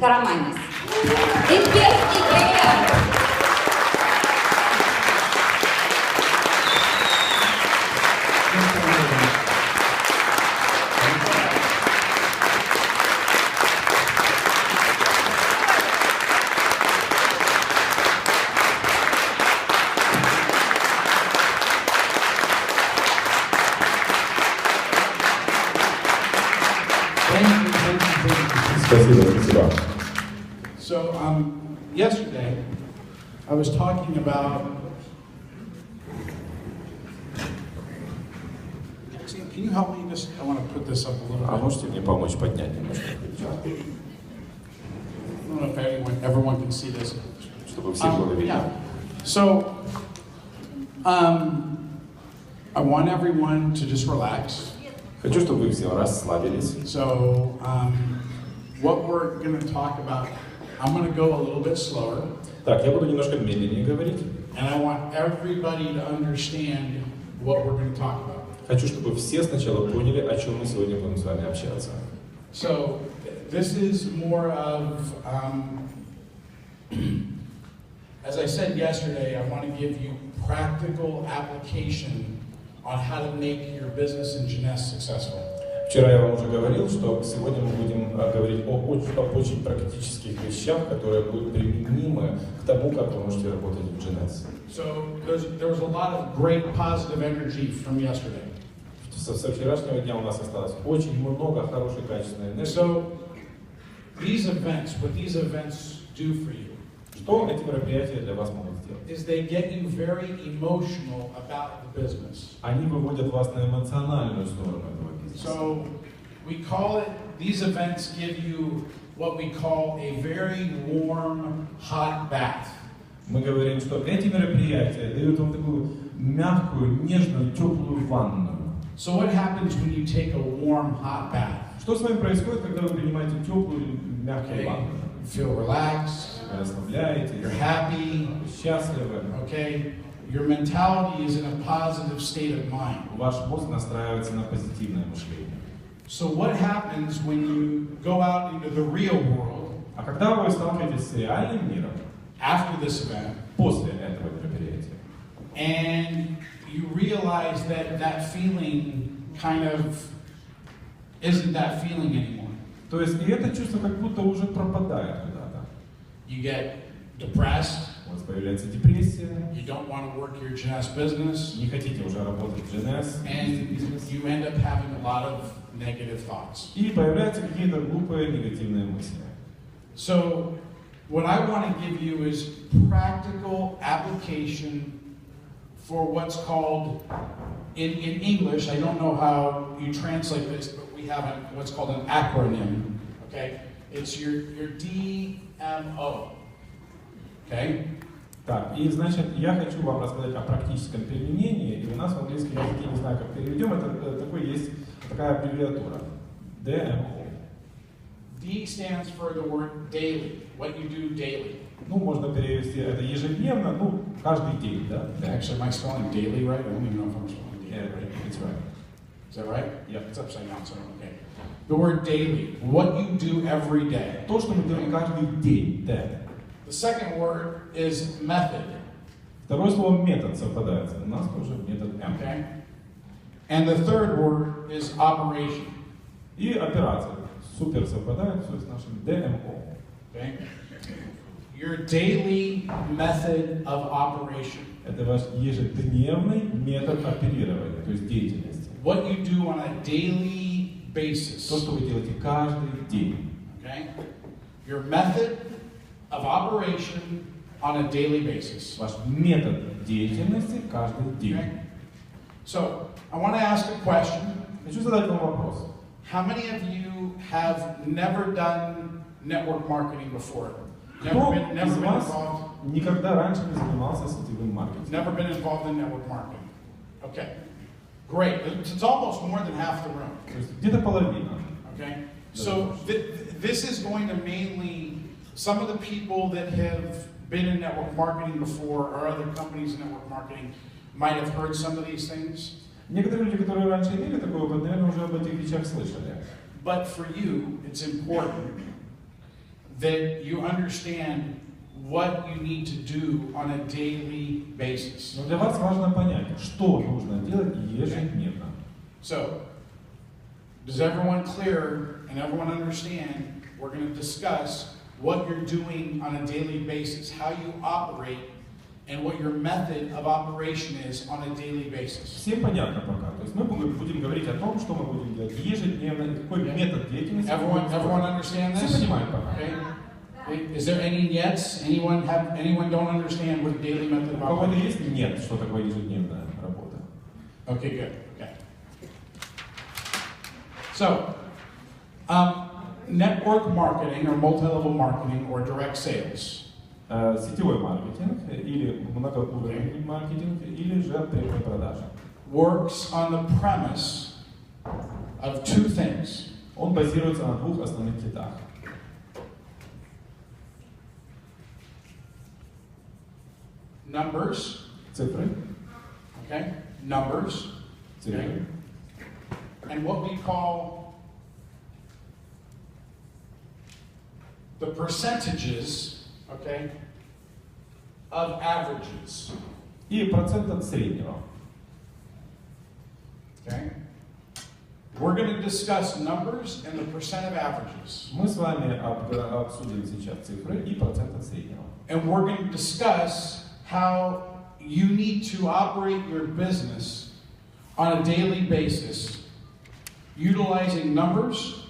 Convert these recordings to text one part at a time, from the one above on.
Караманиса. Имперский бриллиант. So yesterday I was talking about. Can you help me? Just I want to put this up a little bit. Можете мне помочь поднять немножко? I don't know if everyone can see this. Чтобы все было видно. Yeah. So I want everyone to just relax. Хочу, чтобы вы все расслабились. So what we're going to talk about, I'm going to go a little bit slower. Так, я буду немножко медленнее говорить. And I want everybody to understand what we're going to talk about. Хочу, чтобы все сначала поняли, о чем мы сегодня будем с вами общаться. So this is more of, as I said yesterday, I want to give you practical application on how to make your business in J.C.S. successful. Вчера я вам уже говорил, что сегодня мы будем говорить об очень практических вещах, которые будут применимы к тому, как вы можете работать в J.C.S. So there was a lot of great positive energy from yesterday. Со вчерашнего дня у нас осталось очень много хорошей качественной энергии. So these events, what these events do for you, что эти мероприятия для вас могут сделать? Is they get you very emotional about the business. Они выводят вас на эмоциональную сторону этого бизнеса. So we call it, these events give you what we call a very warm, hot bath. Мы говорим, что эти мероприятия дают вам такую мягкую, нежную, теплую ванну. So what happens when you take a warm, hot bath? Что с вами происходит, когда вы принимаете теплую, мягкую ванну? You feel relaxed. Вы расслабляетесь. You're happy. Счастливы. Okay. Your mentality is in a positive state of mind. Ваш мозг настраивается на позитивное мышление. So what happens when you go out into the real world? А когда вы сталкиваетесь с реальным миром? After this event. После этого мероприятия. And you realize that that feeling kind of isn't that feeling anymore. То есть и это чувство как будто уже пропадает куда-то. You get depressed. У вас появляется депрессия. You don't want to work your J.C.S. business. Не хотите уже работать в J.C.S. And you end up having a lot of negative thoughts. И появляются какие-то глупые негативные мысли. So what I want to give you is practical application for what's called, in English, I don't know how you translate this, but we have what's called an acronym, okay? It's your DMO, okay? Так, и значит, я хочу вам рассказать о практическом применении, и у нас в английском языке, не знаю, как переведем, это такой есть такая аббревиатура, DMO. D stands for the word daily, what you do daily. Ну, можно перевести это ежедневно, ну, каждый день, да? Actually, am I spelling daily right? I don't even know if I'm spelling daily right. It's right. Is that right? Yeah. It's upside down, so okay. The word daily, what you do every day. То, что мы делаем каждый день, да. The second word is method. Второе слово метод совпадает. У нас тоже метод M. Okay. And the third word is operation. И операция. Супер совпадает все с нашим DMO. Okay. Your daily method of operation. Это ваш ежедневный метод оперирования, то есть деятельности. What you do on a daily basis. То, что вы делаете каждый день. Okay. Your method of operation on a daily basis. Ваш метод деятельности каждый день. Okay. So, I want to ask a question. Хочу задать вам вопрос. How many of you have never done network marketing before? Кто Never been из вас involved? никогда раньше не занимался сетевым маркетингом? Never been involved in network marketing. Okay. Great. It's almost more than half the room. То есть где-то половина. Okay. So this is going to mainly some of the people that have been in network marketing before or other companies in network marketing might have heard some of these things. Некоторые люди, которые раньше имели такой опыт, наверное, уже об этих вещах слышали. But for you, it's important. that you understand what you need to do on a daily basis. Но для вас важно понять, что нужно делать ежедневно. So, does everyone clear and everyone understand? We're going to discuss what you're doing on a daily basis, how you operate, and what your method of operation is on a daily basis. Всем понятно пока. То есть мы будем говорить о том, что мы будем делать ежедневно, и какой метод деятельности. Everyone understand this? Все понимают пока. Okay. Is there any nets? Anyone don't understand what daily method of У кого-то operation? есть нет, что такое ежедневная работа? Okay, good. Okay. So, network marketing or multi-level marketing or direct sales. Сетевой маркетинг или многоуровневый маркетинг или же прямые продажи. Works on the premise of two things. Он базируется на двух основных китах. Numbers. Цифры. Okay. Numbers. Цифры. And what we call the percentages, okay, of averages. И процент от среднего. Okay. We're going to discuss numbers and the percent of averages. Мы с вами обсудим сейчас цифры и процент от среднего. And we're going to discuss how you need to operate your business on a daily basis, utilizing numbers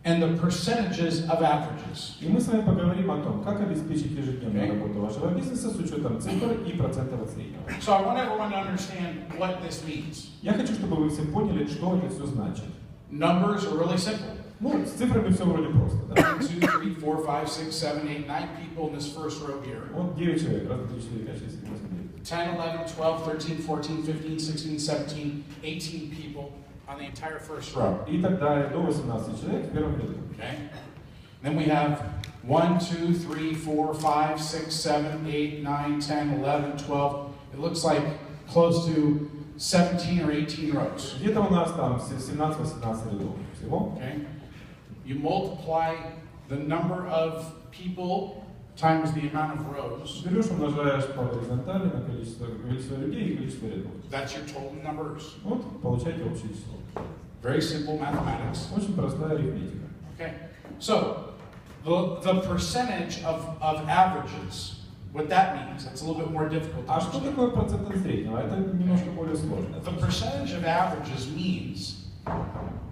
and the percentages of averages. И мы с вами поговорим о том, как обеспечить ежедневную работу вашего бизнеса с учетом цифр и процентов от среднего. So I want everyone to understand what this means. Я хочу, чтобы вы все поняли, что это все значит. Numbers are really simple. Ну, с цифрами все вроде просто, да? 1, 2, 3, 4, 5, 6, 7, 8, 9 people in this first row here. Вот 9 человек, раз, 2, 3, 4, 5, 6, 7, 8, 9. 10, 11, 12, 13, 14, 15, 16, 17, 18 people on the entire first row. И так далее, до 18 человек в первом ряду. Okay? Then we have 1, 2, 3, 4, 5, 6, 7, 8, 9, 10, 11, 12. It looks like close to 17 or 18 rows. Где-то у нас там 17-18 рядов всего. Okay? You multiply the number of people times the amount of rows. Берешь, умножаешь по горизонтали на количество людей и количество рядов. That's your total numbers. Вот, получаете общее число. Very simple mathematics. Очень простая арифметика. Okay? So, the percentage of averages, what that means, it's a little bit more difficult to А что understand. такое процент от среднего? Это немножко более сложно. The percentage of averages means,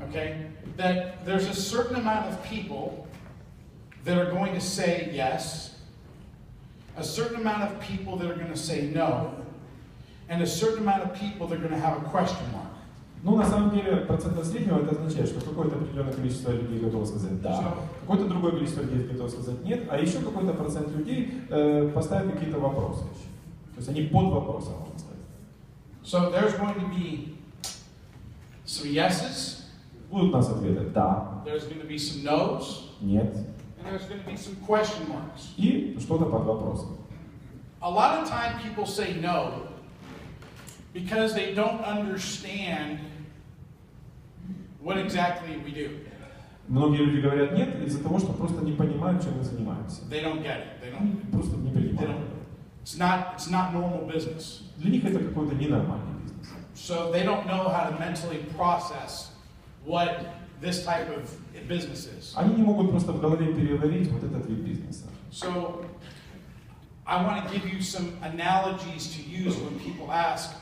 okay, that there's a certain amount of people that are going to say yes, a certain amount of people that are going to say no, and a certain amount of people that are going to have a question mark. Ну, на самом деле, процент от среднего это означает, что какое-то определенное количество людей готово сказать «да», какое-то другое количество людей готово сказать «нет», а еще какой-то процент людей поставят какие-то вопросы. То есть они под вопросом, можно сказать. So there's going to be some yeses, Будут у нас ответы «да», there's going to be some no's, «нет» and there's going to be some question marks. и что-то под вопросом. A lot of time people say no because they don't understand what exactly we do. Многие люди говорят «нет» из-за того, что просто не понимают, чем мы занимаемся. They don't get it. They Они don't. просто не They понимают. don't. It's not normal business. Для них это какой-то ненормальный бизнес. So they don't know how to mentally process what this type of business is. Они не могут просто в голове переварить вот этот вид бизнеса. So I want to give you some analogies to use when people ask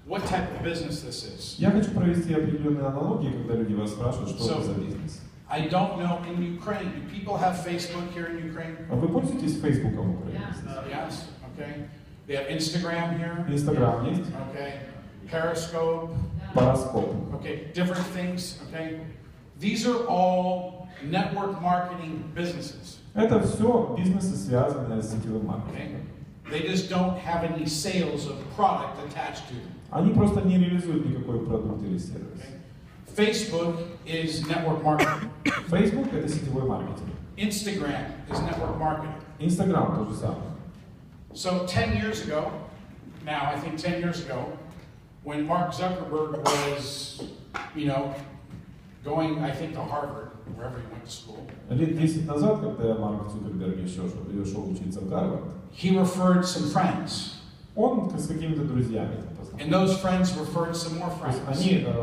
what type of business this is. Я хочу провести определенные аналогии, когда люди вас спрашивают, что это за бизнес. I don't know in Ukraine. Do people have Facebook here in Ukraine? А вы пользуетесь Фейсбуком в Украине? Yes. Okay. They have Instagram here. Инстаграм есть? Okay. Periscope. Параскоп. Okay. Different things. Okay. These are all network marketing businesses. Это все бизнесы, связанные с сетевым маркетингом. Okay. They just don't have any sales of product attached to them. Они просто не реализуют никакой продукт или сервис. Okay. Facebook is network marketing. Facebook это сетевой маркетинг. Instagram is network marketing. Инстаграм то же самое. So 10 years ago, now I think 10 years ago, when Mark Zuckerberg was, going, I think, to Harvard, wherever he went to school. Лет 10 назад, когда Марк Цукерберг еще шел учиться в Гарвард, he referred some friends. Он с какими-то друзьями And those friends referred some more friends.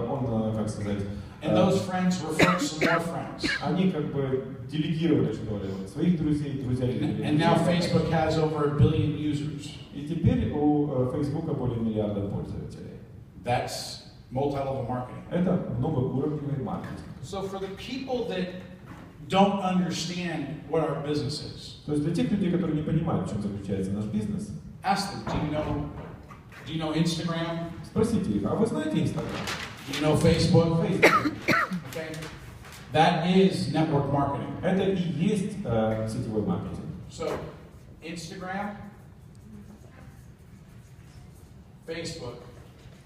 Он, как сказать, and those friends referred some more friends. Они как бы делегировали, что ли, своих друзей, And now Facebook has over 1 billion users. И теперь у Facebook более миллиарда пользователей. That's multi-level marketing. Это многоуровневый маркетинг. So for the people that don't understand what our business is. То есть для тех людей, которые не понимают, в чем заключается наш бизнес, ask them, do you know Instagram? Спросите их, а вы знаете Instagram? Do you know Facebook? Okay. That is network marketing. Это и есть сетевой маркетинг. So, Instagram, Facebook.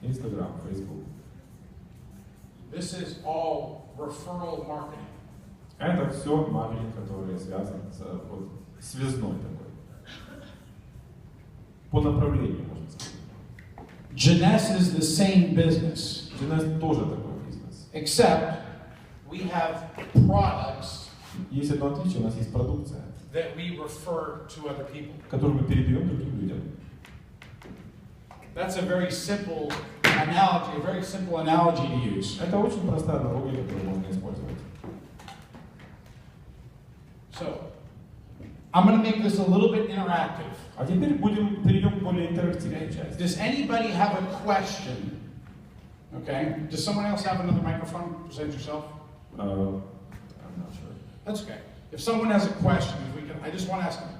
Instagram, Facebook. This is all referral marketing. Это все маркетинг, который связан с вот, связной такой. По направлению, можно сказать. J.C.S is the same business. J.C.S тоже такой бизнес. Except we have products. Есть одно отличие, у нас есть продукция, that we refer to other people. Которую мы передаем другим людям. That's a very simple analogy to use. Это очень простая аналогия, которую можно использовать. So, I'm going to make this a little bit interactive. А теперь перейдем к более интерактивной части. Does anybody have a question? Okay. Does someone else have another microphone? Present yourself. I'm not sure. That's okay. If someone has a question, I just want to ask them.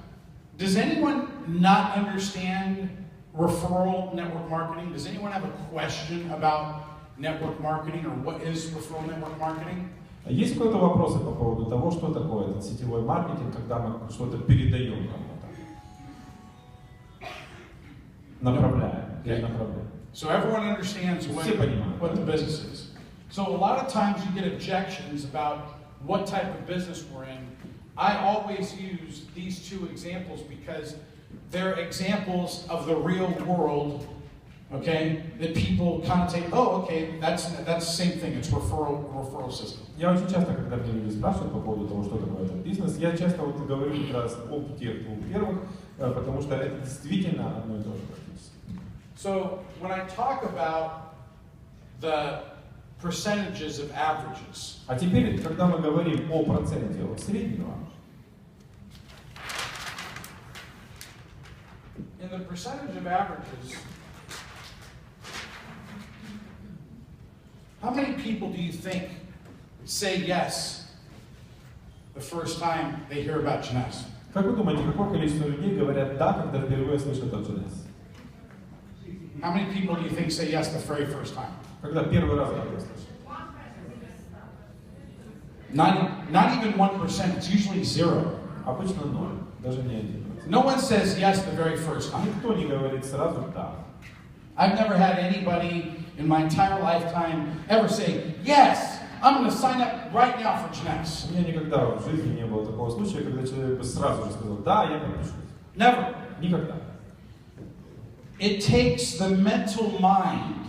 Does anyone not understand referral network marketing? Does anyone have a question about network marketing or what is referral network marketing? Есть какие-то вопросы по поводу того, что такое этот сетевой маркетинг, когда мы что-то передаем кому-то? Направляем. Направляем. So everyone understands what the business is. So a lot of times you get objections about what type of business we're in. I always use these two examples because they're examples of the real world, okay, that people connotate, oh, okay, that's the same thing, it's referral system. Я очень часто, когда мне люди спрашивают по поводу того, что такое этот бизнес, я часто вот говорю как раз об тех двух первых, потому что это действительно одно и то же практически. So when I talk about the percentages of averages. А теперь, когда мы говорим о проценте от среднего, in the percentage of averages, how many people do you think say yes the first time they hear about J.C.S? Как вы думаете, какое количество людей говорят «да», когда впервые слышат о J.C.S? How many people do you think say yes the very first time? Когда первый раз это слышат? Not even 1%, it's usually 0. Обычно 0, даже не 1%. No one says yes the very first time. Никто не говорит сразу «да». I've never had anybody in my entire lifetime ever say, yes, I'm going to sign up right now for J.C.S. У меня никогда в жизни не было такого случая, когда человек бы сразу же сказал «да, я подпишусь». Never. Никогда. It takes the mental mind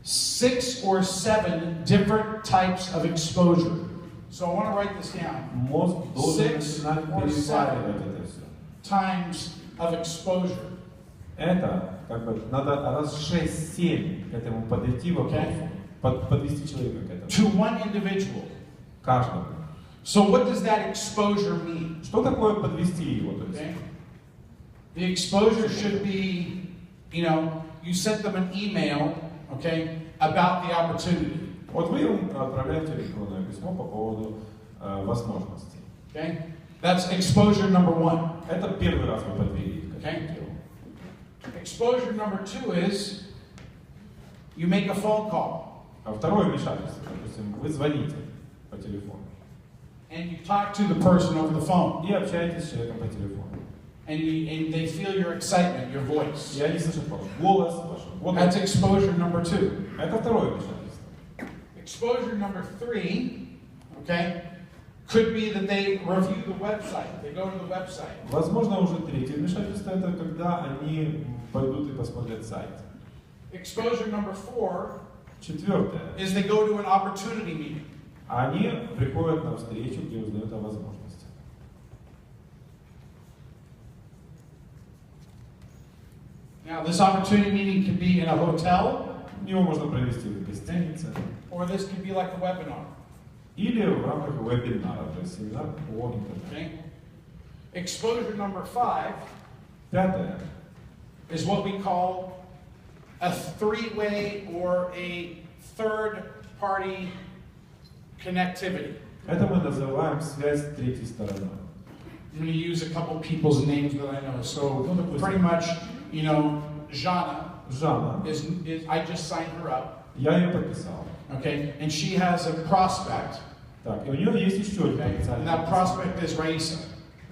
6 or 7 different types of exposure. So I want to write this down. Мозг должен 6 начинать or 7 переваривать это все. times of exposure. Это как бы надо раз 6-7 к этому подойти вопросу, подвести человека к этому. To one individual. Каждому. So what does that exposure mean? Что такое подвести его? То есть? Okay. The exposure should be, you sent them an email, okay, about the opportunity. Вот вы им отправляете электронное письмо по поводу возможностей. Okay? That's exposure number 1. Это первый раз вы подвели к этому Okay. делу. Exposure number 2 is you make a phone call. А второе вмешательство, допустим, вы звоните по телефону. And you talk to the person over the phone. И общаетесь с человеком по телефону. And they feel your excitement, your voice. И они слышат ваш голос, ваш голос. That's exposure number 2. Это второе вмешательство. Exposure number 3, okay, could be that they review the website. They go to the website. Возможно, уже третье вмешательство, это когда они пойдут и посмотрят сайт. Exposure number 4 Четвертое. is they go to an opportunity meeting. Они приходят на встречу, где узнают о возможности. Now, this opportunity meeting can be in a hotel, Его можно провести в гостинице or this could be like a webinar. или в рамках вебинара, то есть семинар по интернету. Okay? Exposure number 5 Пятое. is what we call a three-way or a third-party connectivity. Это мы называем связь третьей стороной. I'm going to use a couple people's names that I know. So pretty much, you know, Jana Жанна, is I just signed her up. я ее подписал. Okay, and she has a prospect. Так, и у нее есть еще один Okay, and потенциальный. that prospect is Raisa.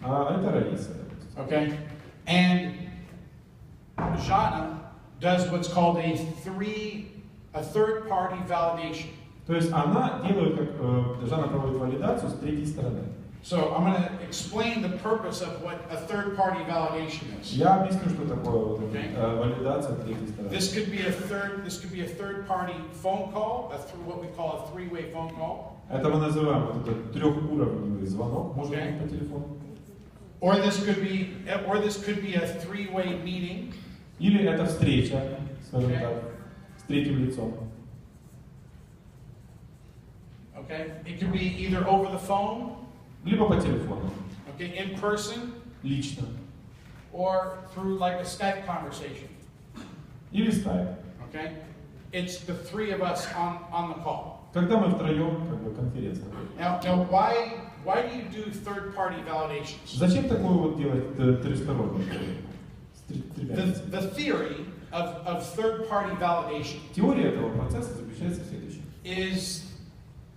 А это Раиса. Okay, and Jana does what's called a third-party validation. То есть она делает, как Жанна проводит валидацию с третьей стороны. So I'm going to explain the purpose of what a third-party validation is. Я объясню, что такое вот Okay. валидация третьей стороны. This could be a third-party phone call, what we call a three-way phone call. Это мы называем вот этот трехуровневый звонок, может быть, Okay. по телефону. Or this could be a three-way meeting. Или это встреча, скажем Okay. так, с третьим лицом. Okay, it could be either over the phone, Либо по телефону, okay, in person, лично. or through like a Skype conversation. Или скайп. Okay, it's the three of us on the call. Когда мы втроем, как бы конференция. Now why do you do third-party validations? Зачем такое вот делать трехстороннее? The theory of third-party validation Теория этого процесса заключается в следующем. is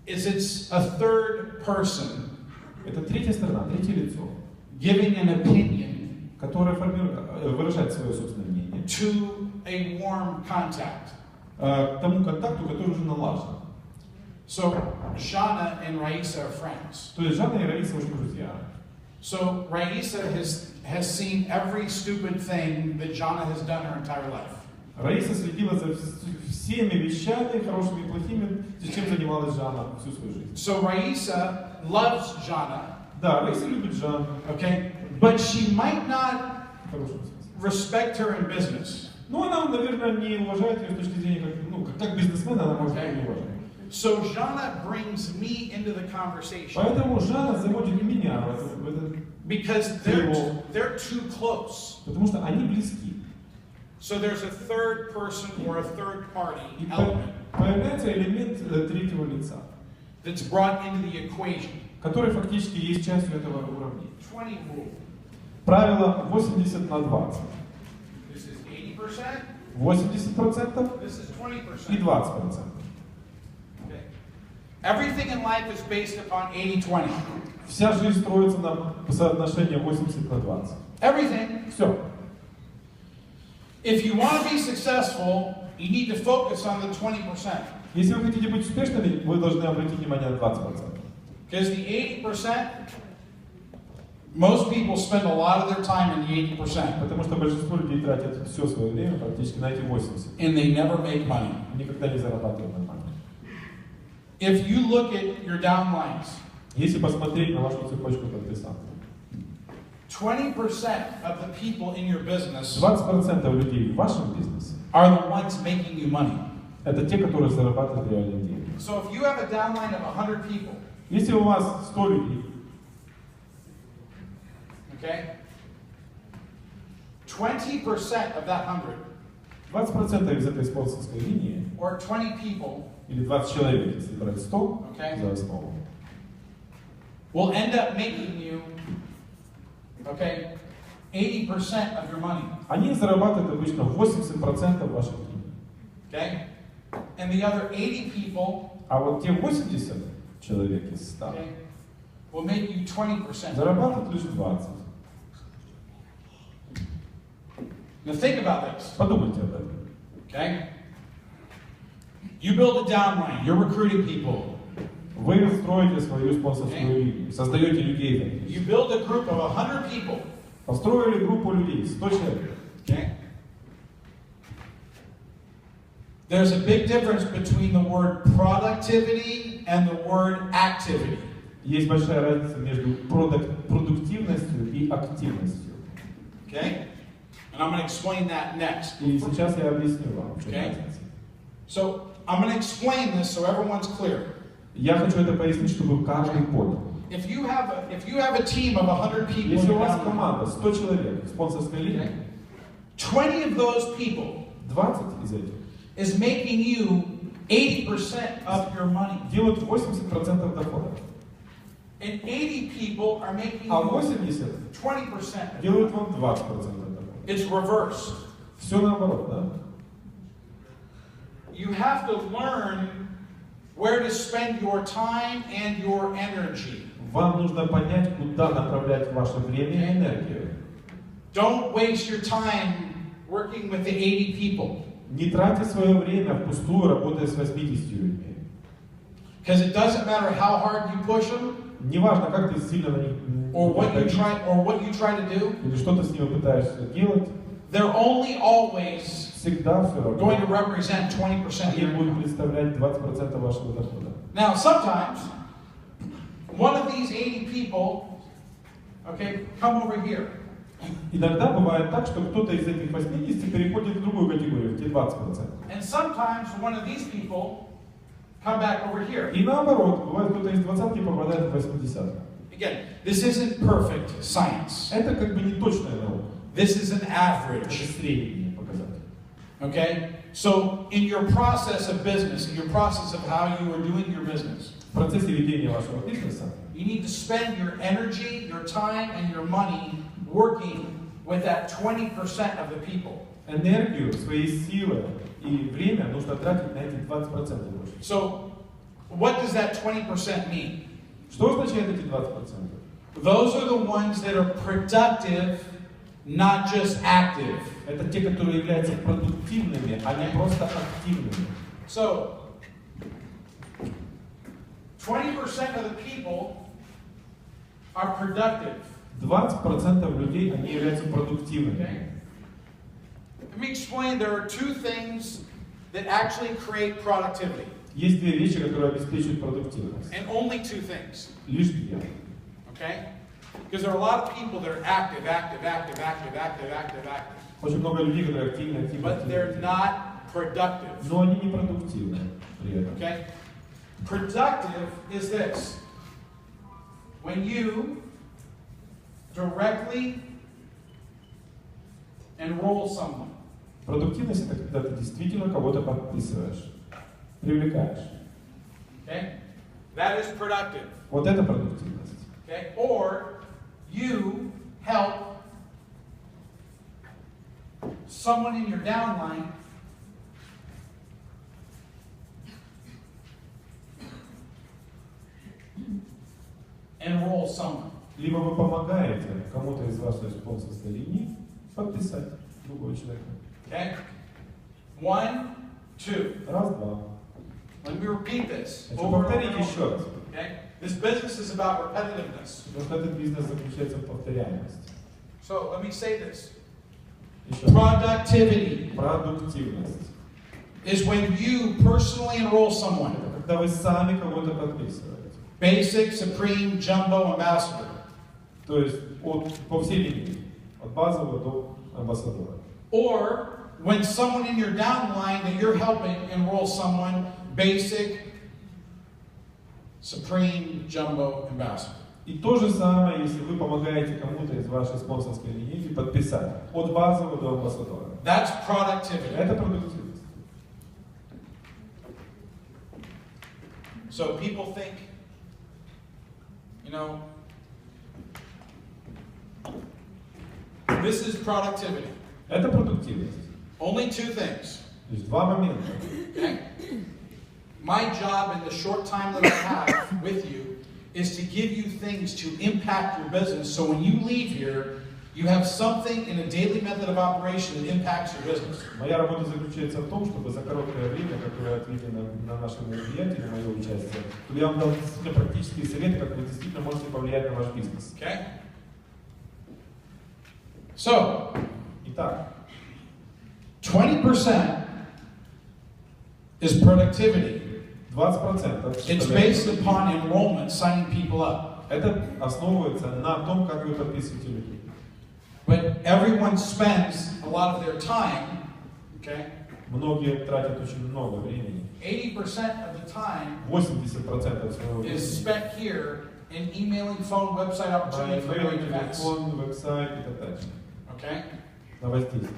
it's a third person Это третья сторона, третье лицо, giving an opinion которое выражает свое собственное мнение to a warm contact. к тому контакту, который уже налажен. So Jana and Raisa are friends. То есть Жанна и Раиса очень друзья. So Raisa has seen every stupid thing that Jana has done her entire life. Раиса следила за всеми вещами, хорошими и плохими, чем занималась Жанна всю свою жизнь. So Raisa loves Jana, Да, Раиса любит Жанну. okay, but she might not В хорошем смысле. respect her in business. Ну, она, наверное, не уважает ее с точки зрения, как бизнесмена, она может ее не уважать. So Jana brings me into the conversation Поэтому Жанна заводит меня в этот, because they're too close. потому что они близки. So there's a third person or a third party И element появляется элемент третьего лица, that's brought into the equation. который фактически есть частью этого уравнения. 20 rule. Правило 80 на 20. This is 80%. 80% This is и 20%. 20%. Okay. Everything in life is based upon 80-20. Вся жизнь строится на соотношении 80 на 20. Everything. Все. If you want to be successful, you need to focus on the 20%. Если вы хотите быть успешными, вы должны обратить внимание на 20%. Because the 80%, most people spend a lot of their time in the 80%. Потому что большинство людей тратят все свое время практически на эти 80. And they never make money. Никогда не зарабатывают нормально. If you look at your downlines, Если посмотреть на вашу цепочку подписанных, 20% of the people in your business 20% людей в вашем бизнесе are the ones making you money. это те, которые зарабатывают реальные деньги. So if you have a downline of 100 people, Если у вас 100 людей, okay, 20% of that 100, 20% из этой спонсорской линии, or 20 people, или 20 человек, если брать 100 Okay. за основу, will end up making you, okay, 80% of your money, они зарабатывают обычно 80% ваших денег. okay? And the other 80 people, А вот те 80 человек из 100 okay, will make you 20%. зарабатывают лишь 20. Now think about this, Подумайте об этом. okay? You build a downline, you're recruiting people. Вы строите свою спонсорскую линию, создаете людей. You build a group of 100 people, Построили группу людей, 100 человек. okay? There's a big difference between the word productivity and the word activity. Есть большая разница между продуктивностью и активностью. Okay? And I'm going to explain that next. И сейчас я объясню вам, в чем Okay? разница. So I'm going to explain this so everyone's clear. Я хочу это пояснить, чтобы каждый понял. If you have a team of 100 people, Если у вас команда 100 человек, спонсорская линия, 20 of those people 20 из этих is making you 80% of your money. делают 80% дохода. And 80 people are making А you 80 20%. делают вам 20% дохода. It's reversed. Все наоборот, да? You have to learn where to spend your time and your energy. Вам нужно понять, куда направлять ваше время и энергию. Don't waste your time working with the 80 people. Не тратьте свое время впустую, работая с 80 людьми. Because it doesn't matter how hard you push them, Неважно, как ты сильно на них or what you try to do, или что ты с ними пытаешься делать, they're only always всегда все going to равно. represent 20% of Они your будут income. представлять 20% вашего дохода. Now, sometimes one of these 80 people, okay, come over here. Иногда бывает так, что кто-то из этих 80 переходит в другую категорию, в те 20%. And sometimes one of these people come back over here. И наоборот, бывает кто-то из 20 попадает в 80. Again, this isn't perfect science. Это как бы не точная наука. This is an Это average. средний показатель. Okay? So, in your process of business, in your process of how you are doing your business, В процессе ведения вашего бизнеса you need to spend your energy, your time, and your money working with that 20% of the people. энергию, свои силы и время нужно тратить на эти 20% больше. So, what does that 20% mean? Что означает эти 20%? Those are the ones that are productive, not just active. Это те, которые являются продуктивными, а не просто активными. So, 20% of the people are productive. 20% людей, они являются продуктивными. Okay? Let me explain. There are two things that actually create productivity. Есть две вещи, которые обеспечивают продуктивность. And only two things. Лишь две. Okay? Because there are a lot of people that are active. Очень много людей, которые активны. But they're not productive. Но они не продуктивны при этом. Okay? Productive is this. When you directly enroll someone. Продуктивность — это когда ты действительно кого-то подписываешь, привлекаешь. Okay? That is productive. Вот это продуктивность. Okay? Or you help someone in your downline enroll someone. Либо вы помогаете кому-то из вашей спонсорской линии подписать другого человека. Okay? 1, 2. Раз, два. Let me repeat this. Хочу Over and повторить over and еще over. раз. Okay? This business is about repetitiveness. Потому что этот бизнес заключается в повторяемости. So let me say this. Еще раз. Productivity Продуктивность. is when you personally enroll someone. Это когда вы сами кого-то подписываете. Basic, supreme, jumbo, ambassador. То есть по всей линии. От базового до амбассадора. Or when someone in your downline that you're helping enroll someone, basic, supreme, jumbo, ambassador. И то же самое, если вы помогаете кому-то из вашей спонсорской линейки подписать. От базового до амбассадора. That's productivity. Это продуктивность. So people think, you know, this is productivity. Это продуктивность. Only two things. То есть два момента. Okay? My job in the short time that I have with you is to give you things to impact your business so when you leave here, you have something in a daily method of operation that impacts your business. Моя работа заключается в том, чтобы за короткое время, которое отведено на наше мероприятие, на мое участие, чтобы я вам дал действительно практические советы, как вы действительно можете повлиять на ваш бизнес. Okay? So, Итак, 20% is productivity. 20%. It's based upon enrollment, signing people up. Это основывается на том, как вы подписываете людей. But everyone spends a lot of their time, okay? Многие тратят очень много времени. 80% of the time 80% своего времени. is spent here in emailing, phone, website opportunity for Email, great events. телефон, веб-сайт и так далее. Okay? На воздействие.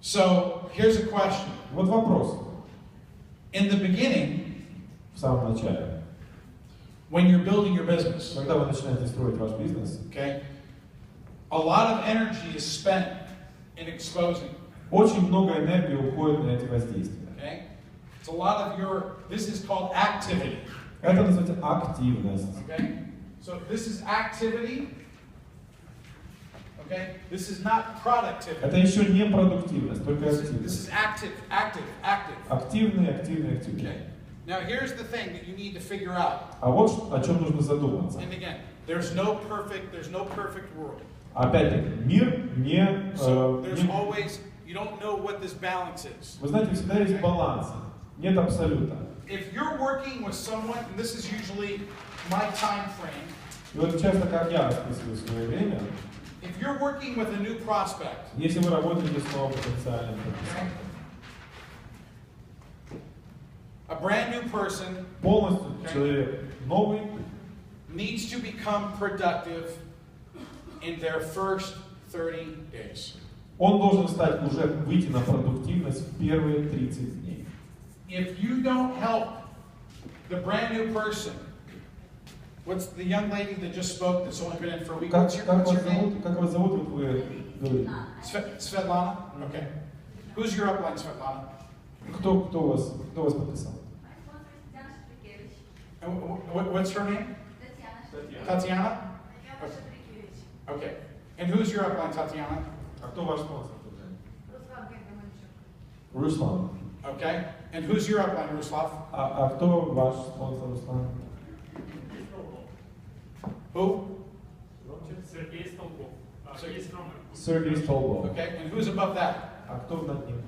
So here's a question. Вот вопрос. In the beginning, В самом начале, when you're building your business, когда вы начинаете строить ваш бизнес, okay, a lot of energy is spent in exposing. очень много энергии уходит на эти воздействия. Okay? It's a lot of your, this is called activity. Это называется активность. Okay? So this is activity. Okay? This is not productivity. Это еще не продуктивность, только This активность. is active, active, active. Активный, активный, активный. Okay. Now here's the thing that you need to figure out. А вот о чем нужно задуматься. And again, there's no perfect world. Опять-таки, мир не... So there's always, you don't know what this balance is. Вы знаете, всегда есть баланс, нет абсолюта. If you're working with someone, and this is usually my time frame, И вот часто, как я расписываю свое время, if you're working with a new prospect, если вы работаете с новым потенциальным потенциалом, a brand new person полностью человек новый needs to become productive in their first 30 days. он должен стать уже выйти на продуктивность в первые 30 дней. If you don't help the brand new person, what's the young lady that just spoke that's only been in for a week? What's your name? Как вас зовут, вот вы говорите? Svetlana? Okay. Who's your upline, Svetlana? Кто вас подписал? And what's her name? Tatiana? Okay. And who's your upline, Tatiana? А кто ваш спонсор? Руслан. Okay. And who's your upline, Ruslav? А кто ваш спонсор, Руслан? Who? Сергей Столбов. Okay. And who's above that? А кто над ним?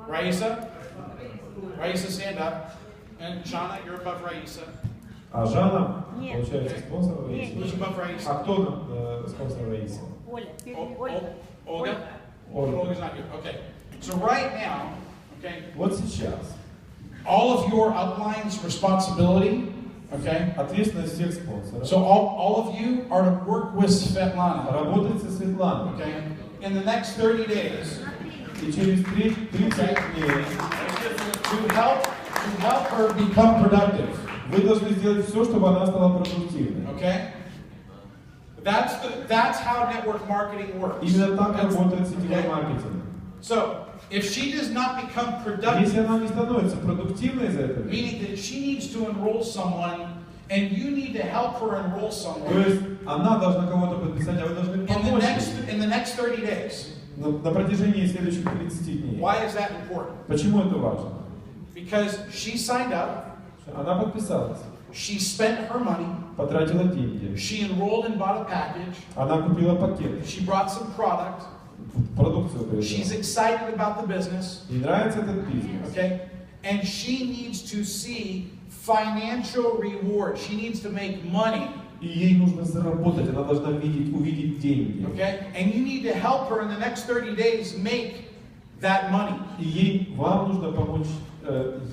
Raisa? Raisa, stand up. And Shana, you're above Raisa. А Жанна, Нет. получается, спонсор Who's Раисы. above Raisa? А кто спонсор Раисы? Оля. Olga? Ольга. Olga's not here. Okay. So right now, okay, Вот сейчас all of your upline's responsibility, okay? ответственность всех спонсоров. So all of you are to work with Svetlana, Работать со Светланой. okay? In the next 30 days, И через 30 дней to help her become productive, вы должны сделать все, чтобы она стала продуктивной. okay? That's how network marketing works. Именно так работает сетевой Okay? маркетинг. So if she does not become Если productive, она не становится продуктивной из-за этого, meaning that she needs to enroll someone and you need to help her enroll то someone есть она должна кого-то подписать, а вы должны помочь ей in the next 30 days. на протяжении следующих 30 дней. Why is that important? Почему это важно? Because she signed up, Она подписалась, she spent her money, потратила деньги, she enrolled and bought a package, она купила пакет, she brought some product, продукцию she's привезла. excited about the business, Ей нравится этот бизнес. okay? And she needs to see financial reward. She needs to make money, И ей нужно заработать, она должна увидеть деньги. okay? And you need to help her in the next 30 days make that money. И вам нужно помочь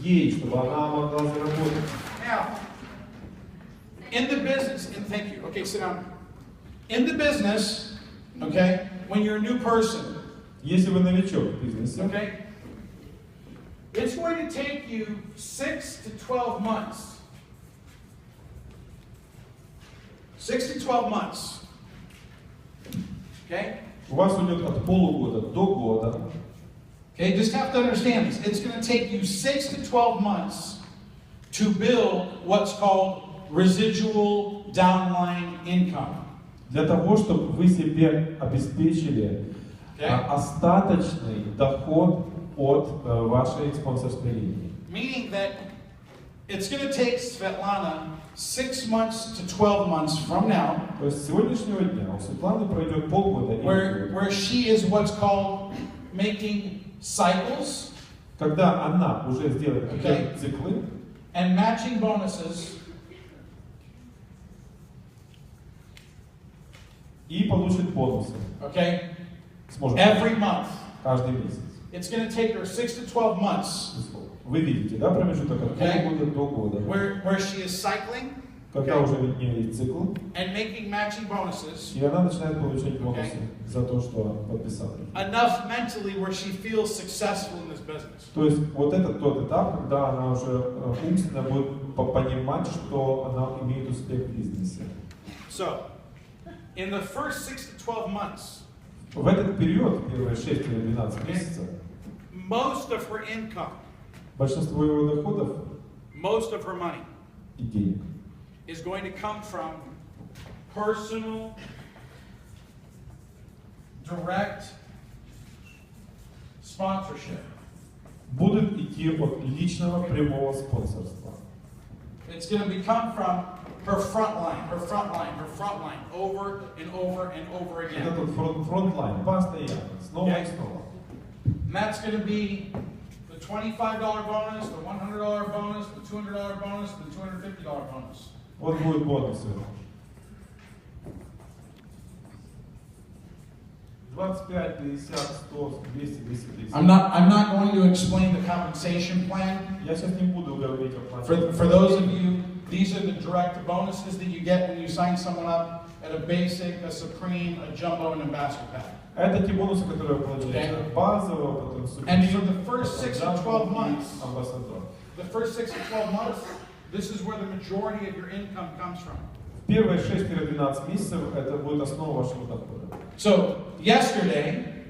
ей, чтобы она могла заработать. Now, in the business, and thank you, okay, sit down. In the business, okay, when you're a new person, Если вы новичок в бизнесе, okay, it's going to take you 6 to 12 months. 6 to 12 months. Okay? у вас уйдет от полугода до года. Okay, just have to understand this. It's going to take you 6 to 12 months to build what's called residual downline income. Для того, чтобы вы себе обеспечили остаточный доход от вашей спонсорской линии. Meaning that it's going to take Svetlana 6 months to 12 months from now, То есть с сегодняшнего дня у Светланы пройдет полгода, where she is what's called making cycles, когда она уже сделает Okay. циклы, and matching bonuses и получит бонусы. okay, Сможет every month. каждый месяц. It's going to take her 6 to 12 months Вы видите, да, промежуток от Okay. полугода до года, where she is cycling когда уже виднее цикл, and making matching bonuses и она начинает получать бонусы Okay. за то, что подписала. enough mentally where she feels successful in this business. То есть вот это тот этап, когда она уже умственно будет понимать, что она имеет успех в бизнесе. So, in the first 6 to 12 months, В этот период, первые 6 или 12 месяцев, most of her income, большинство его доходов most of her money и денег is going to come from personal, direct sponsorship. будут идти от личного прямого спонсорства. It's going to come from her front line, over and over and over Это again. тот фронтлайн, постоянно, снова и снова. And that's going to be the $25 bonus, the $100 bonus, the $200 bonus, the $250 bonus. Вот будут бонусы. 25, 50, 100, 200, 200 тысяч. I'm not going to explain the compensation plan. Я сейчас не буду говорить о плане. For those of you, these are the direct bonuses that you get when you sign someone up at a basic, a supreme, a jumbo, and ambassador pack. Это те бонусы, которые получаются базово, потом супер. And for the first 6 to 12 months, Амбассадор. the first 6 to 12 months, this is where the majority of your income comes from. Первые 6-12 месяцев это будет основа вашего дохода. So, yesterday,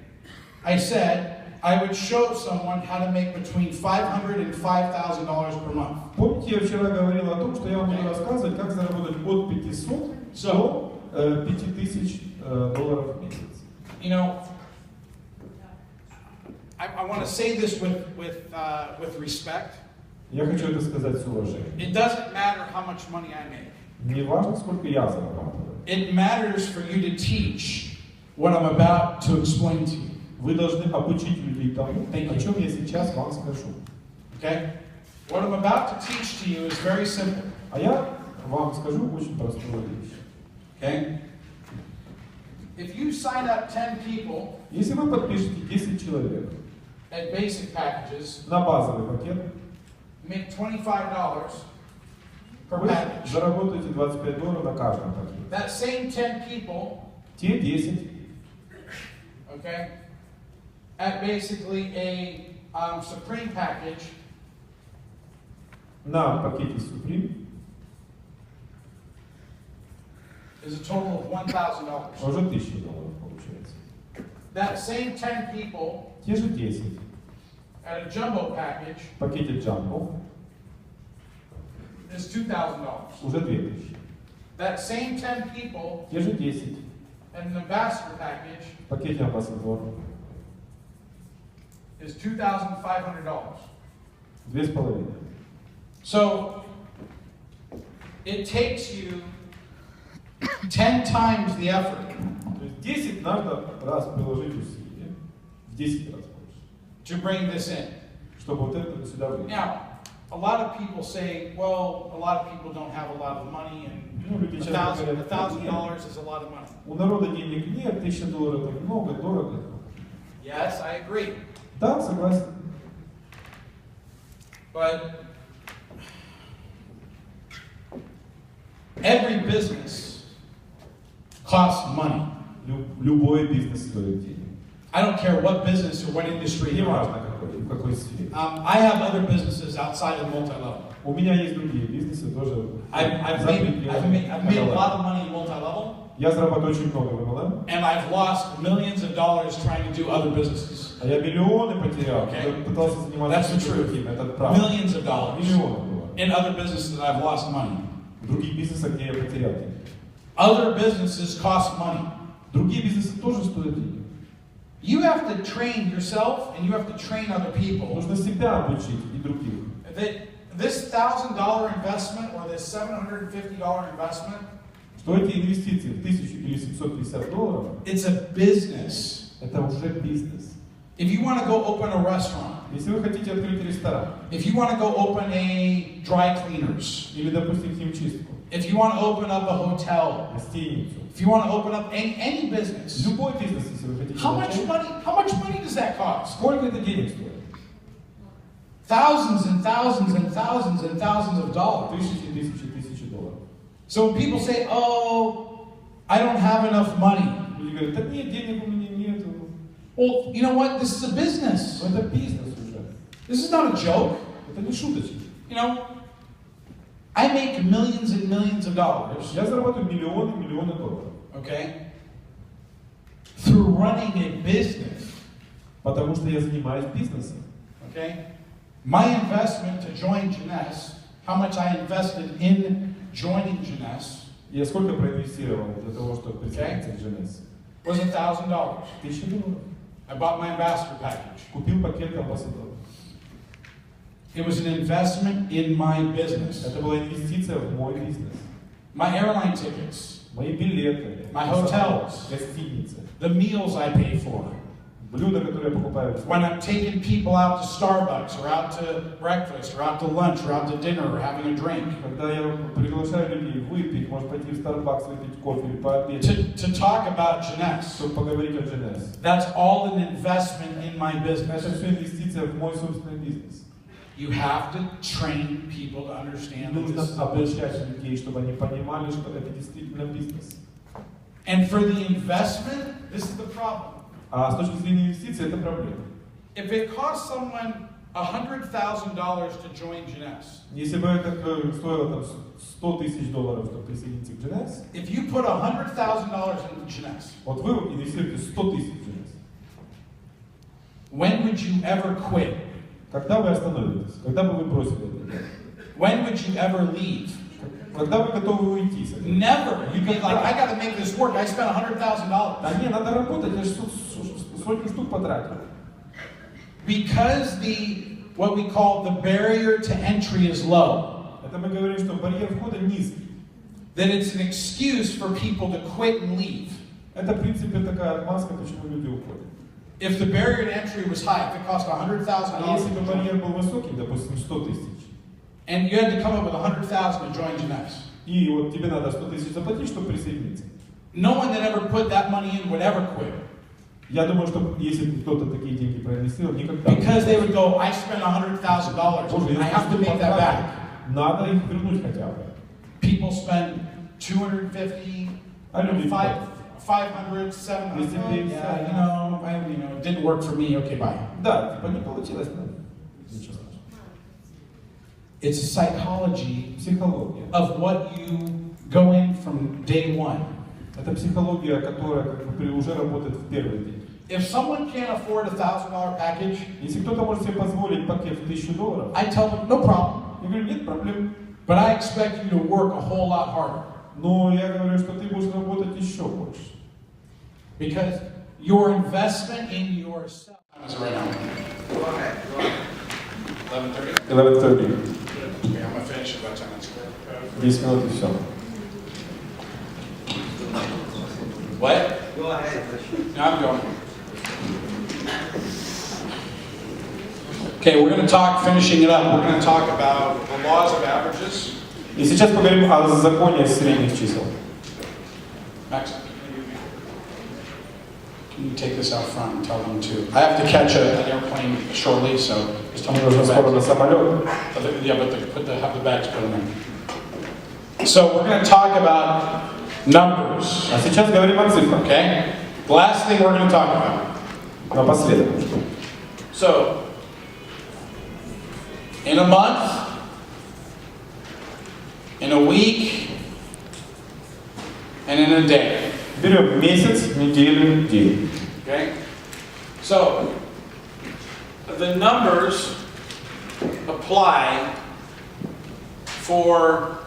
I said I would show someone how to make between $500 and $5,000 per month. Помните, я вчера говорил о том, что я вам буду рассказывать, как заработать от 500 до 5000 долларов в месяц. You know, I want to say this with respect. Я хочу это сказать с уважением. It doesn't matter how much money I make. Не важно, сколько я зарабатываю. It matters for you to teach what I'm about to explain to you. Вы должны обучить людей тому, о чем я сейчас вам скажу. Okay? What I'm about to teach to you is very simple. А я вам скажу очень простую вещь. Okay? If you sign up 10 people Если вы подпишете 10 человек at basic packages, на базовый пакет, make $25 per вы package. заработаете $25 на каждом пакете. That same 10 people, Те 10 okay, at basically a supreme package, на пакете Supreme is a total of $1,000. уже $1000 получается. That same 10 people Те же 10 at a jumbo package в пакете Jumbo is $2,000. уже 2000. That same 10 people Те же 10 at an ambassador package в пакете Ambassador is $2,500. 2,5. So it takes you 10 times the effort То есть 10 надо раз приложить усилия, в 10 раз больше, to bring this in. чтобы вот это сюда выйти. Now, a lot of people say, well, a lot of people don't have a lot of money, and Ну, люди часто говорят, $1,000 is a lot of money. у народа денег нет, $1000 это много, дорого. Yes, I agree. Да, согласен. But every business costs money. Любой бизнес стоит денег. I don't care what business or what industry Не you're in. важно в какой сфере. I have other businesses outside of multi-level. У меня есть другие бизнесы тоже. I've made a lot of money in multi-level, Я зарабатываю очень много в MLM, and I've lost millions of dollars trying to do other businesses. а я миллионы потерял, Okay. пытался заниматься That's the truth. другим. Это правда. Millions of dollars Миллионы было. in other businesses that I've lost money. В других бизнесах, где я потерял деньги. Other businesses cost money. Другие бизнесы тоже стоят денег. You have to train yourself and you have to train other people. Нужно себя обучить и других. That this $1,000 investment or this $750 investment, Что эти инвестиции в $1000 или $750, it's a business. это уже бизнес. If you want to go open a restaurant, Если вы хотите открыть ресторан, if you want to go open a dry cleaners, или, допустим, химчистку, if you want to open up a hotel, гостиницу, if you want to open up any business, любой бизнес, если вы хотите how much начать, money does that cost? сколько это денег стоит? Thousands and thousands and thousands and thousands of dollars. Тысячи долларов. So when people say, "Oh, I don't have enough money," Люди говорят, да нет, денег у меня нету. well, you know what? This is a business. Это бизнес уже. This is not a joke. Это не шуточки. You know, I make millions and millions of dollars, Я зарабатываю миллионы долларов. okay, through running a business, Потому что я занимаюсь бизнесом. okay? My investment to join J.C.S, how much I invested in joining J.C.S, Я сколько проинвестировал для того, чтобы присоединиться к J.C.S? was $1,000. $1000. I bought my ambassador package. Купил пакет амбассадоров. It was an investment in my business. Это была инвестиция в мой бизнес. My airline tickets, Мои билеты, My hotels. гостиницы, the meals I pay for. блюда, которые я покупаю. When I'm taking people out to Starbucks, or out to breakfast, or out to lunch, or out to dinner, or having a drink, Когда я приглашаю людей выпить, может пойти в Starbucks, выпить кофе или пообедать, to talk about J.C.S, чтобы поговорить о J.C.S. that's all an investment in my Это business. все инвестиция в мой собственный бизнес. You have to train people to understand that Нужно this is a business. обучать людей, чтобы они понимали, что это действительно бизнес. And for the investment, this is the problem. А с точки зрения инвестиций это проблема. If it costs someone $100,000 to join J.C.S, Если бы это стоило там $100 тысяч, чтобы присоединиться к J.C.S, if you put $100,000 into J.C.S, вот вы инвестируете 100 тысяч в J.C.S. when would you ever quit? Когда вы остановитесь? Когда бы вы бросили это дело? When would you ever leave? Когда вы готовы уйти с этого? Never. You'd be like, I got to make this work. I spent $100,000. Да не, надо работать, я же сотню штук потратил. Because what we call the barrier to entry is low, Это мы говорим, что барьер входа низкий. then it's an excuse for people to quit and leave. Это, в принципе, такая отмазка, почему люди уходят. If the barrier to entry was high, if it cost $100,000, А если бы барьер был высокий, допустим, 100 тысяч, and you had to come up with $100,000 to join J.C.S, и вот тебе надо 100 тысяч заплатить, чтобы присоединиться. no one that ever put that money in would ever quit. Я думаю, что если бы кто-то такие деньги проинвестировал, никогда. Because they would go, I spent $100,000. Боже, I have to make that back. Надо их вернуть хотя бы. People spend $250, А люди 500, 700. Yeah, it didn't work for me. Okay, bye. Да, типа не получилось, но ничего страшного. It's a psychology Психология. of what you go in from day one. Это психология, которая как бы уже работает в первый день. If someone can't afford $1,000 package, Если кто-то может себе позволить пакет в $1000, I tell them, no problem. я говорю, нет проблем. But I expect you to work a whole lot harder. Но я говорю, что ты будешь работать еще больше. Because your investment in yourself. How is it right now? Go ahead. 11:30? 11:30. Okay, I'm gonna finish about 10 minutes. 10 минут и все. What? Go ahead. No, I'm going. Okay, we're going to talk, finishing it up, we're going to talk about the laws of averages. И сейчас поговорим о законе средних чисел. Max, can you take this out front and tell them to? I have to catch an airplane shortly, so just tell me Мне to нужно put скоро на the самолет. bags. Yeah, but have the bags put in there. So we're going to talk about numbers, А сейчас говорим о цифрах. okay? The last thing we're going to talk about. Напоследок. So, in a month, in a week, and in a day. Берем месяц, неделю, день. Okay? So, the numbers apply for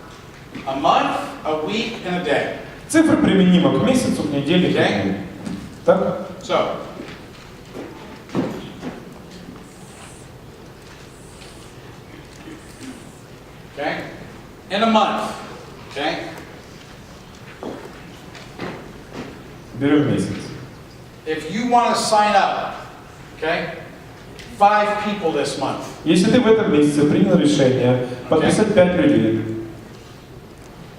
a month, a week, and a day. Цифры применимы к месяцу, к неделе, к Okay. дню. Так? So, okay? In a month, okay? Берем месяц. If you want to sign up Okay? 5 people this month. Если ты в этом месяце принял решение подписать 5 людей,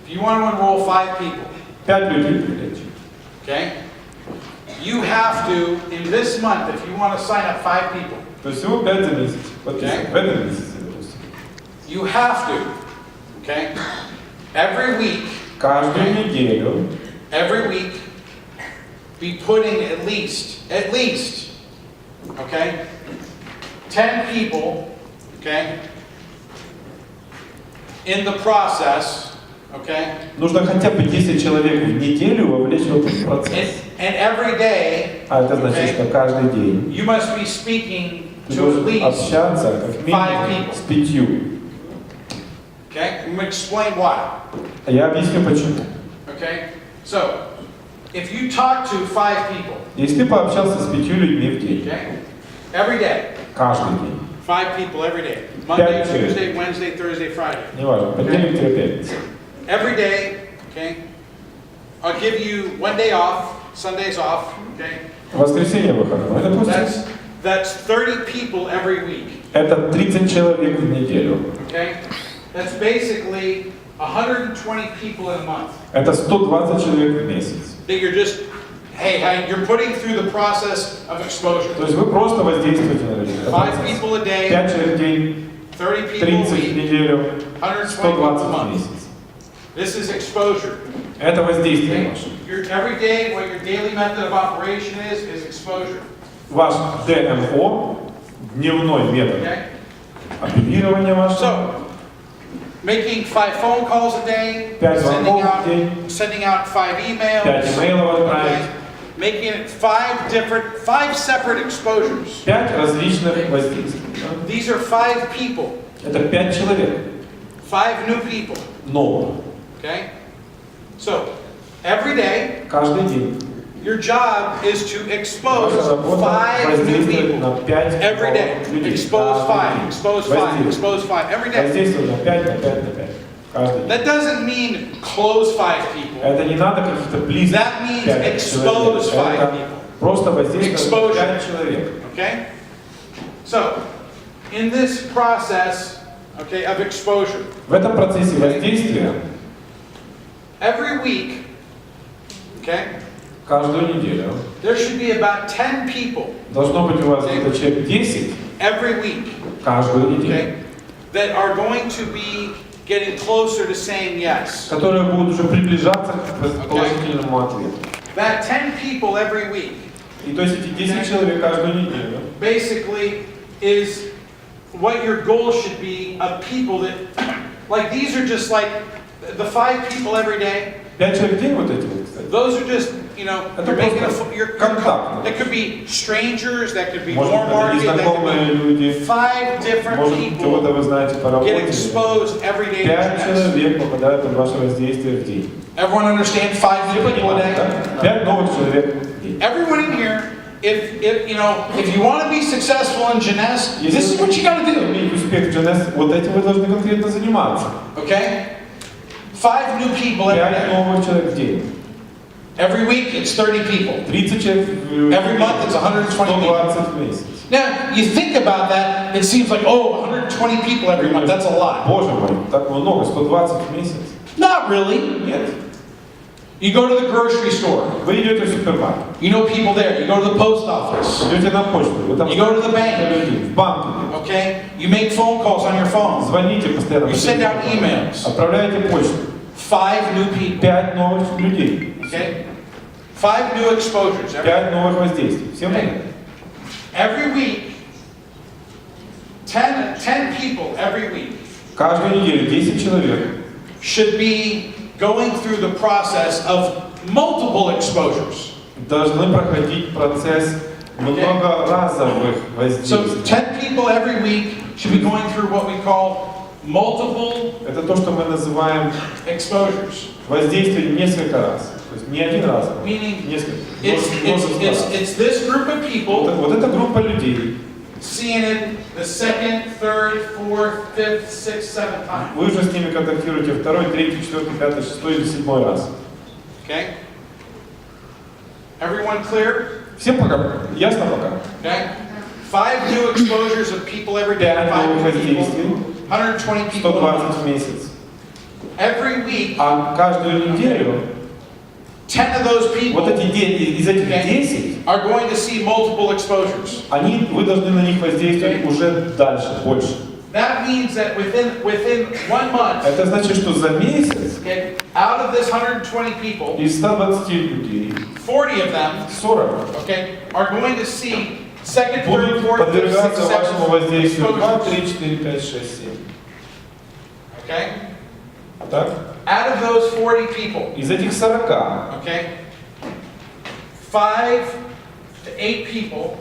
If you want to enroll 5 people, 5 людей привлечь. okay? You have to, in this month, if you want to sign up 5 people, То есть всего 5 за месяц подписать. В этом месяце, допустим. you have to, okay? Every week, Каждую неделю every week, be putting at least, okay, 10 people, okay, in the process, okay, нужно хотя бы 10 человек в неделю вовлечь в этот процесс. and every day, А это значит, что каждый день you must be speaking ты to at должен least, общаться как минимум с 5. okay, I'm going to explain why, А я объясню почему. okay, so, if you talk to 5 people, Если ты пообщался с 5 людьми в день, okay, every day, каждый день, 5 people every day, Monday, 5 человек. Tuesday, Wednesday, Thursday, Friday, неважно, понедельник, пятница. every day, okay, I'll give you 1 day off, Sundays off, okay, Воскресенье выходной, допустим, that's 30 people every week, это 30 человек в неделю. okay, that's basically 120 people in a month, Это 120 человек в месяц. that you're just, hey, you're putting through the process of exposure, То есть вы просто воздействуете на людей. 5 people a day, 5 человек в день, 30 people a 30 в week, неделю, 120 people a 120 в month, месяц. this is exposure. Это воздействие Okay? ваше. Every day, what your daily method of operation is exposure. Ваш ДМО, дневной метод Okay? апеллирования ваше, So, making 5 phone calls a day, 5 звонков в день, sending out 5 emails, 5 имейлов отправить, okay? Making it 5 separate exposures. 5 различных воздействий. These are 5 people, Это 5 человек 5 new people. новых. Okay? So, every day, Каждый день. your job is to expose Ваша работа 5 new воздействовать на people. 5 Every day. новых людей. Expose 5, expose 5, expose 5, every day. Воздействовать на 5, на 5, на 5. Каждый день. That doesn't mean close 5 people. Это не надо каких-то близких That means 5 expose человек. 5 Это people. просто воздействовать на Exposure. 5 человек. Okay? So, in this process, okay, of exposure, В этом процессе воздействия every week, okay, каждую неделю there should be about 10 people должно быть у вас где-то человек 10 every week, каждую неделю, okay, that are going to be getting closer to saying yes. которые будут уже приближаться к положительному ответу. That 10 people every week И то есть эти 10 человек каждую неделю basically is what your goal should be of people that, like these are just like the 5 people every day. 5 человек в день вот эти вот, кстати. Those are just, you know, Это you're making просто you're контакт. that could be strangers, that could be Может more быть, это market, that незнакомые could люди, be 5 different может кого-то people вы знаете по get работе. exposed every day to 5 J.C.S. человек попадают под ваше воздействие в день. Everyone understand 5 new people a day? 5 новых человек в день. Everyone in here, if you want to be successful in J.C.S, this is what you got to do. Иметь успех в J.C.S, вот этим вы должны конкретно заниматься. Okay? 5 new people every 5 day. новых человек в день. Every week it's 30 people. 30 человек Every month it's 120 people. 120 в месяц. Now, you think about that, it seems like, oh, 120 people every month, that's a lot. Боже мой, так много, 120 в месяц. Not really. Нет. You go to the grocery store, Вы идете в супермаркет, you know people there. You go to the post office, идете на почту, вы там You go to the bank. в банк идете, okay? You make phone calls on your phone. звоните постоянно, You send out emails. отправляете почту. 5 new people, 5 новых людей, okay? 5 new exposures. 5 новых воздействий. Всем понятно? Every week, 10 people every week Каждую неделю 10 человек should be going through the process of multiple exposures. должны проходить процесс многоразовых So воздействий. 10 people every week should be going through what we call multiple Это то, что мы называем exposures. воздействие несколько раз. То есть не один раз, а Meaning, несколько. it's this group of people Вот эта группа людей, seeing it the second, third, fourth, fifth, sixth, seventh time. вы уже с ними контактируете второй, третий, четвертый, пятый, шестой или седьмой раз. Okay? Everyone clear? Всем пока? Ясно пока? Okay? 5 new exposures of people every day. 5 новых 5 people. воздействий, 120 people. 120 в месяц. Every week. А каждую неделю 10 of those people. вот эти из этих 10 are going to see multiple exposures. вы должны на них воздействовать уже дальше, больше. That means that within 1 month, Это значит, что за месяц out of this 120 people, из 120 людей 40 of them, 40 are going to see second, third, будут fourth, fifth, подвергаться sixth, вашему seventh воздействию 2, exposures. 3, 4, 5, 6, 7. Okay? Так? Out of those 40 people, Из этих 40 okay, 5 to 8 people,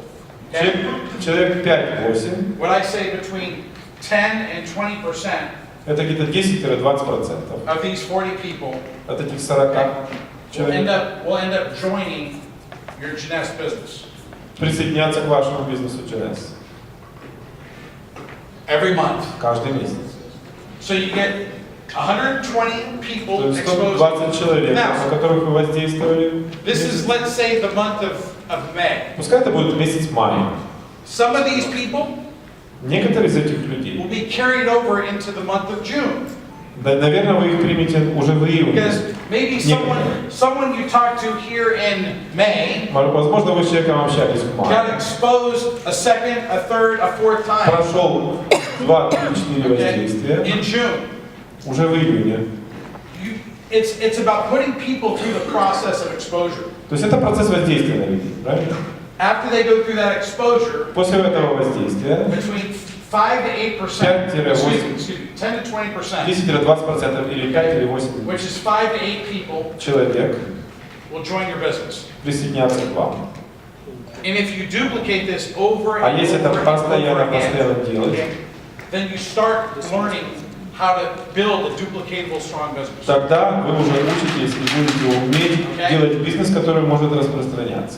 okay, человек 5-8, what I say between 10 and 20% это где-то 10-20% of these 40 people от этих 40 will end человек up joining your J.C.S. business присоединятся к вашему бизнесу J.C.S. every month. каждый месяц. So you get 120 То people есть exposed. 120 человек, на Now, которых вы воздействовали. this is, let's say, the month of May. Пускай это будет месяц мая. Some of these people Некоторые из этих will людей, be carried over into the month of June. да, наверное, вы их примете уже в июне. Because maybe someone you talked to here in May Возможно, вы с человеком общались в мае. got exposed a second, a third, a fourth time. Прошел 2, 3, 4 Okay? воздействия. In June. Уже в июне. It's about putting people through the process of exposure. То есть это процесс воздействия на людей, правильно? After they go through that exposure, После этого воздействия between 5 to 8%, 5-8. excuse me, 10 to 20%, 10-20% или 5 или 8 which is 5 to 8 people, человек will join your business. присоединятся к вам. And if you duplicate this over А and если это over and постоянно over again, делать, then you start learning how to build a duplicatable, strong business. тогда вы уже учитесь и будете уметь делать бизнес, который может распространяться.